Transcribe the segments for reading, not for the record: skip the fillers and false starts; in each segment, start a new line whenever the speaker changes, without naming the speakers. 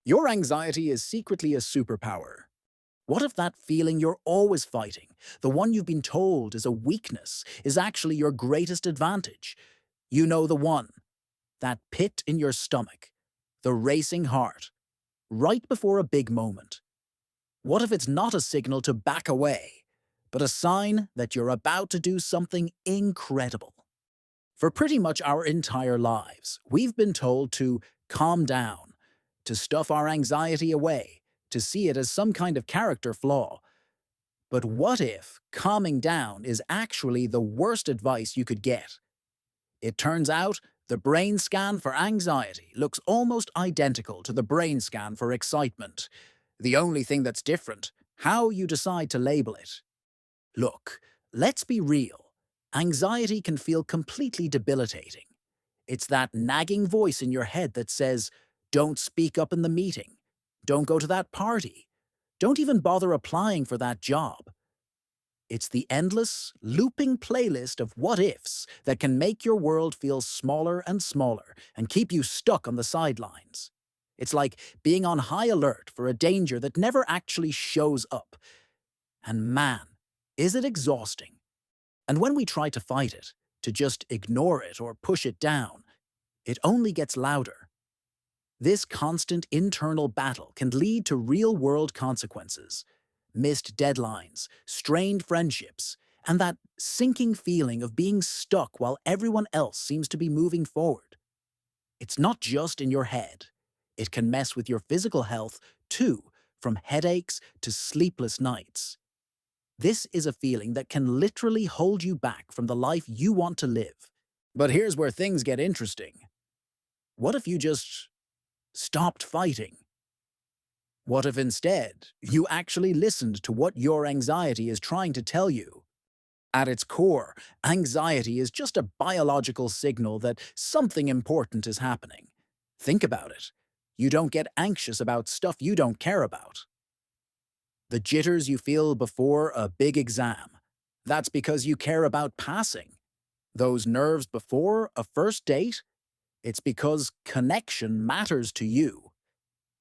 Your anxiety is secretly a superpower. What if that feeling you're always fighting, the one you've been told is a weakness, is actually your greatest advantage? You know the one, that pit in your stomach, the racing heart, right before a big moment. What if it's not a signal to back away, but a sign that you're about to do something incredible? For pretty much our entire lives, we've been told to calm down, to stuff our anxiety away, to see it as some kind of character flaw. But what if calming down is actually the worst advice you could get? It turns out the brain scan for anxiety looks almost identical to the brain scan for excitement. The only thing that's different, how you decide to label it. Look, let's be real. Anxiety can feel completely debilitating. It's that nagging voice in your head that says, don't speak up in the meeting, don't go to that party, don't even bother applying for that job. It's the endless, looping playlist of what-ifs that can make your world feel smaller and smaller and keep you stuck on the sidelines. It's like being on high alert for a danger that never actually shows up. And man, is it exhausting. And when we try to fight it, to just ignore it or push it down, it only gets louder. This constant internal battle can lead to real-world consequences. Missed deadlines, strained friendships, and that sinking feeling of being stuck while everyone else seems to be moving forward. It's not just in your head. It can mess with your physical health, too, from headaches to sleepless nights. This is a feeling that can literally hold you back from the life you want to live. But here's where things get interesting. What if you just stopped fighting? What if instead, you actually listened to what your anxiety is trying to tell you? At its core, anxiety is just a biological signal that something important is happening. Think about it. You don't get anxious about stuff you don't care about. The jitters you feel before a big exam, that's because you care about passing. Those nerves before a first date, it's because connection matters to you.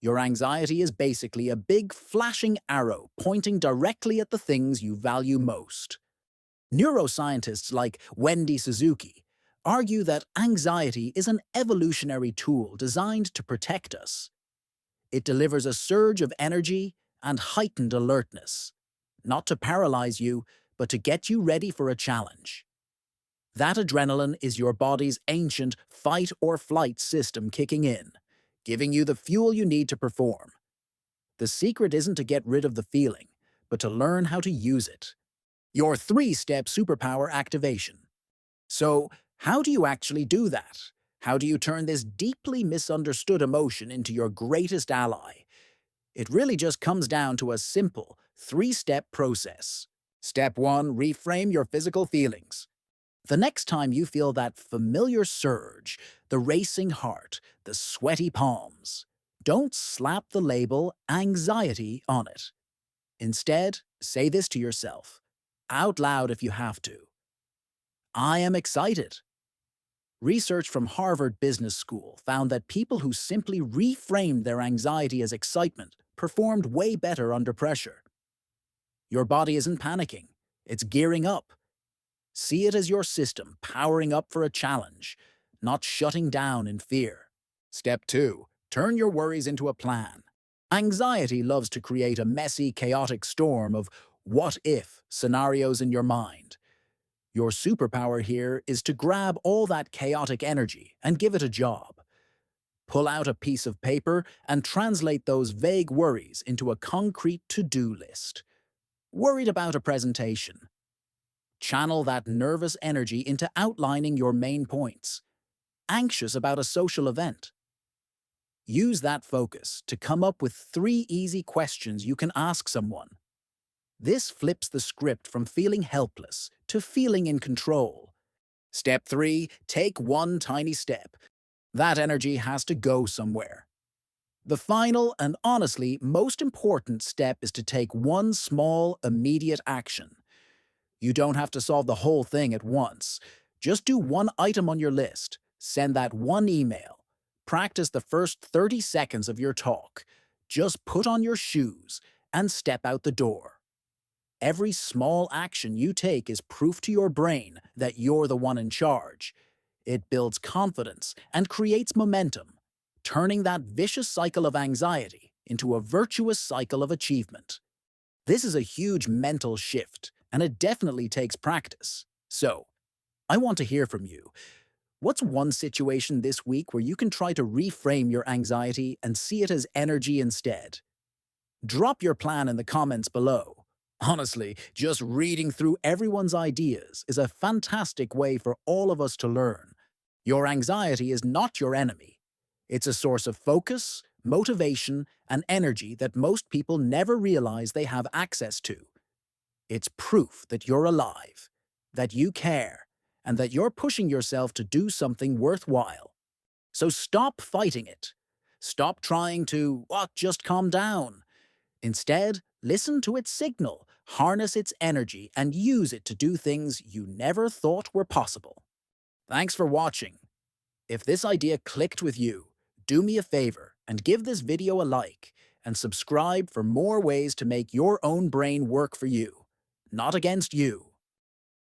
Your anxiety is basically a big flashing arrow pointing directly at the things you value most. Neuroscientists like Wendy Suzuki argue that anxiety is an evolutionary tool designed to protect us. It delivers a surge of energy and heightened alertness, not to paralyze you, but to get you ready for a challenge. That adrenaline is your body's ancient fight-or-flight system kicking in, giving you the fuel you need to perform. The secret isn't to get rid of the feeling, but to learn how to use it. Your three-step superpower activation. So, how do you actually do that? How do you turn this deeply misunderstood emotion into your greatest ally? It really just comes down to a simple, three-step process. Step 1. Reframe your physical feelings. The next time you feel that familiar surge, the racing heart, the sweaty palms, don't slap the label anxiety on it. Instead, say this to yourself, out loud if you have to. I am excited. Research from Harvard Business School found that people who simply reframed their anxiety as excitement performed way better under pressure. Your body isn't panicking, it's gearing up. See it as your system powering up for a challenge, not shutting down in fear. Step 2. Turn your worries into a plan. Anxiety loves to create a messy, chaotic storm of what-if scenarios in your mind. Your superpower here is to grab all that chaotic energy and give it a job. Pull out a piece of paper and translate those vague worries into a concrete to-do list. Worried about a presentation? Channel that nervous energy into outlining your main points. Anxious about a social event? Use that focus to come up with 3 easy questions you can ask someone. This flips the script from feeling helpless to feeling in control. Step 3. Take one tiny step. That energy has to go somewhere. The final and honestly most important step is to take one small, immediate action. You don't have to solve the whole thing at once. Just do one item on your list, send that one email, Practice the first 30 seconds of your talk. Just put on your shoes and step out the door. Every small action you take is proof to your brain that you're the one in charge. It builds confidence and creates momentum, turning that vicious cycle of anxiety into a virtuous cycle of achievement. This is a huge mental shift, and it definitely takes practice. So, I want to hear from you. What's one situation this week where you can try to reframe your anxiety and see it as energy instead? Drop your plan in the comments below. Honestly, just reading through everyone's ideas is a fantastic way for all of us to learn. Your anxiety is not your enemy. It's a source of focus, motivation, and energy that most people never realize they have access to. It's proof that you're alive, that you care, and that you're pushing yourself to do something worthwhile. So stop fighting it. Stop trying to, just calm down. Instead, listen to its signal, harness its energy, and use it to do things you never thought were possible. Thanks for watching. If this idea clicked with you, do me a favor and give this video a like and subscribe for more ways to make your own brain work for you, not against you.